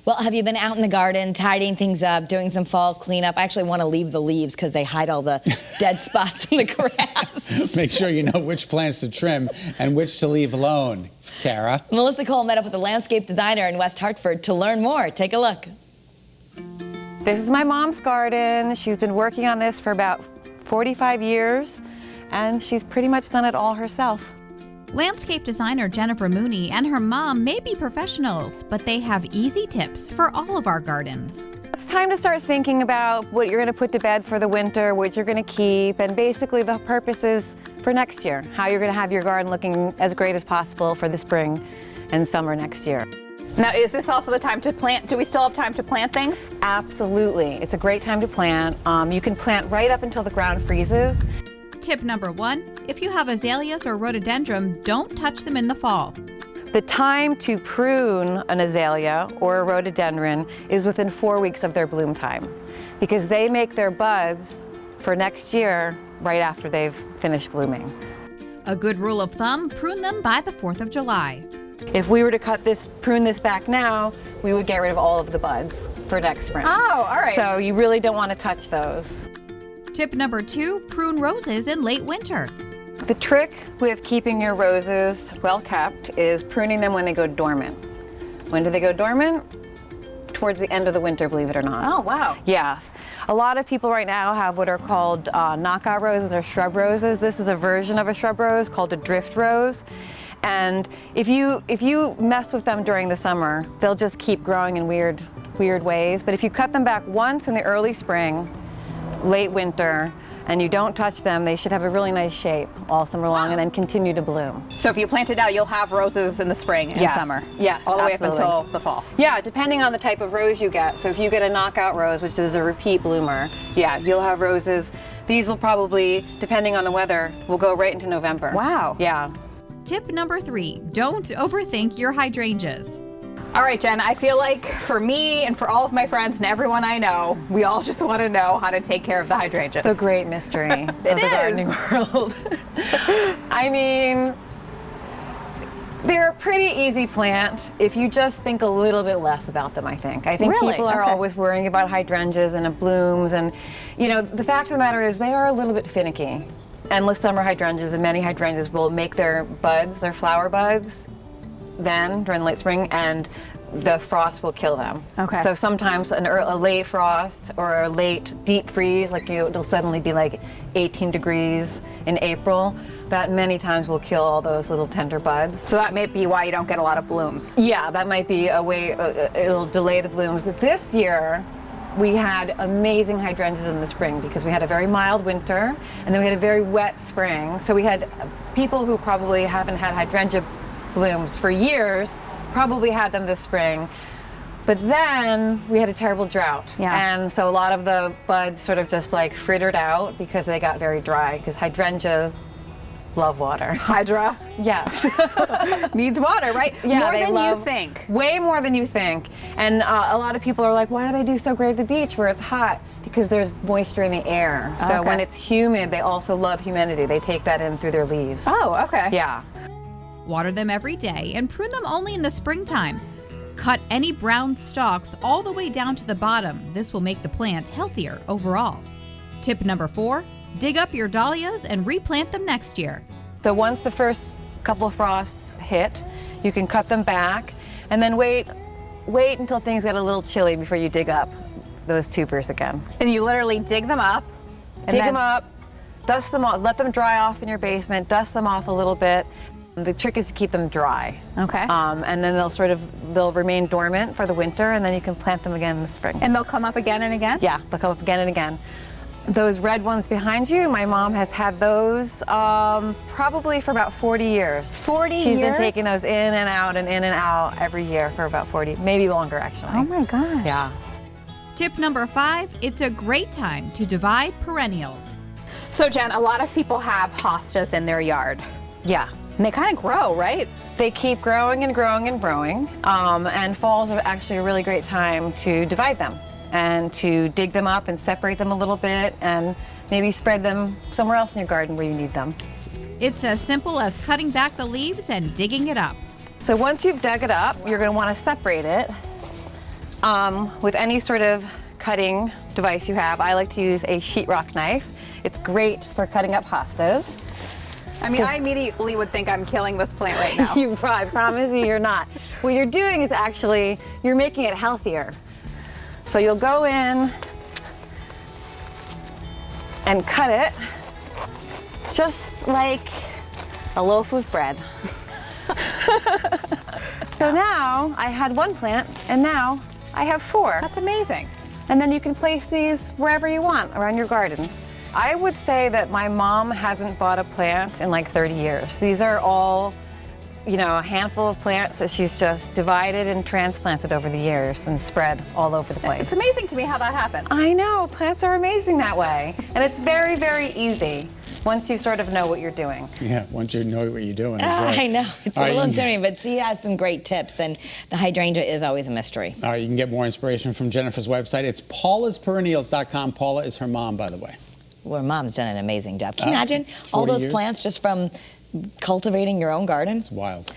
Well, have you been out in the garden, tidying things up, doing some fall cleanup? I actually want to leave the leaves because they hide all the dead spots in the grass. Make sure you know which plants to trim and which to leave alone, Kara. Melissa Cole met up with a landscape designer in West Hartford to learn more. Take a look. This is my mom's garden. She's been working on this for about 45 years, and she's pretty much done it all herself. Landscape designer Jennifer Mooney and her mom may be professionals, but they have easy tips for all of our gardens. It's time to start thinking about what you're going to put to bed for the winter, what you're going to keep, and basically the purpose is for next year, how you're going to have your garden looking as great as possible for the spring and summer next year. Now, is this also the time to plant? Do we still have time to plant things? Absolutely. It's a great time to plant. You can plant right up until the ground freezes. Tip number 1, if you have azaleas or rhododendron, don't touch them in the fall. The time to prune an azalea or a rhododendron is within 4 weeks of their bloom time, because they make their buds for next year right after they've finished blooming. A good rule of thumb, prune them by the 4th of July. If we were to prune this back now, we would get rid of all of the buds for next spring. Oh, all right. So you really don't want to touch those. Tip number 2, prune roses in late winter. The trick with keeping your roses well kept is pruning them when they go dormant. When do they go dormant? Towards the end of the winter, believe it or not. Oh, wow. Yes. A lot of people right now have what are called knockout roses or shrub roses. This is a version of a shrub rose called a drift rose. And if you mess with them during the summer, they'll just keep growing in weird ways. But if you cut them back once in the early spring, late winter, and you don't touch them, they should have a really nice shape all summer long and then continue to bloom. So if you plant it now, you'll have roses in the spring and summer? Yes, all the absolutely. way up until the fall? Yeah, depending on the type of rose you get. So if you get a knockout rose, which is a repeat bloomer, yeah, you'll have roses. These will probably, depending on the weather, will go right into November. Wow. Yeah. Tip number 3, don't overthink your hydrangeas. All right, Jen, I feel like for me and for all of my friends and everyone I know, we all just want to know how to take care of the hydrangeas. The great mystery of the gardening world. I mean, they're a pretty easy plant if you just think a little bit less about them, I think. I think Really? people are Okay. always worrying about hydrangeas and blooms, and you know, the fact of the matter is they are a little bit finicky. Endless summer hydrangeas and many hydrangeas will make their buds, their flower buds, then during the late spring, and the frost will kill them. Okay. So sometimes a late frost or a late deep freeze, like it'll suddenly be like 18 degrees in April, that many times will kill all those little tender buds. So that may be why you don't get a lot of blooms. Yeah, that might be a way, it'll delay the blooms. This year, we had amazing hydrangeas in the spring because we had a very mild winter and then we had a very wet spring. So we had people who probably haven't had hydrangea blooms for years probably had them this spring. But then we had a terrible drought. Yeah. And so a lot of the buds sort of just like frittered out because they got very dry, because hydrangeas love water. Hydra Yes. needs water, right? Yeah, more they than love- you think. Way more than you think. And a lot of people are like, why do they do so great at the beach where it's hot? Because there's moisture in the air. So Okay. when it's humid, they also love humidity. They take that in through their leaves. Oh, okay. Yeah. Water them every day and prune them only in the springtime. Cut any brown stalks all the way down to the bottom. This will make the plant healthier overall. Tip number 4, dig up your dahlias and replant them next year. So once the first couple of frosts hit, you can cut them back and then wait until things get a little chilly before you dig up those tubers again. And you literally dig them up. And Dig then- them up, dust them off, let them dry off in your basement, dust them off a little bit. The trick is to keep them dry. Okay. And then they'll remain dormant for the winter, and then you can plant them again in the spring. And they'll come up again and again? Yeah, they'll come up again and again. Those red ones behind you, my mom has had those probably for about 40 years. 40 She's years? been taking those in and out every year for about 40, maybe longer actually. Oh my gosh. Yeah. Tip number 5, it's a great time to divide perennials. So Jen, a lot of people have hostas in their yard. Yeah. And they kind of grow, right? They keep growing and growing and growing. And fall's actually a really great time to divide them and to dig them up and separate them a little bit and maybe spread them somewhere else in your garden where you need them. It's as simple as cutting back the leaves and digging it up. So once you've dug it up, you're going to want to separate it with any sort of cutting device you have. I like to use a sheetrock knife. It's great for cutting up hostas. I mean, I immediately would think I'm killing this plant right now. I promise you, you're not. What you're doing is actually, you're making it healthier. So you'll go in and cut it just like a loaf of bread. So now I had one plant and now I have 4. That's amazing. And then you can place these wherever you want around your garden. I would say that my mom hasn't bought a plant in like 30 years. These are all, you know, a handful of plants that she's just divided and transplanted over the years and spread all over the place. It's amazing to me how that happens. I know, plants are amazing that way. And it's very, very easy once you sort of know what you're doing. Yeah, once you know what you're doing. That's right. I know. It's All a right, little you can- intimidating, but she has some great tips, and the hydrangea is always a mystery. All right, you can get more inspiration from Jennifer's website. It's paulasperennials.com. Paula is her mom, by the way. Well, Mom's done an amazing job. Can you imagine all 40 those years? plants just from cultivating your own garden? It's wild.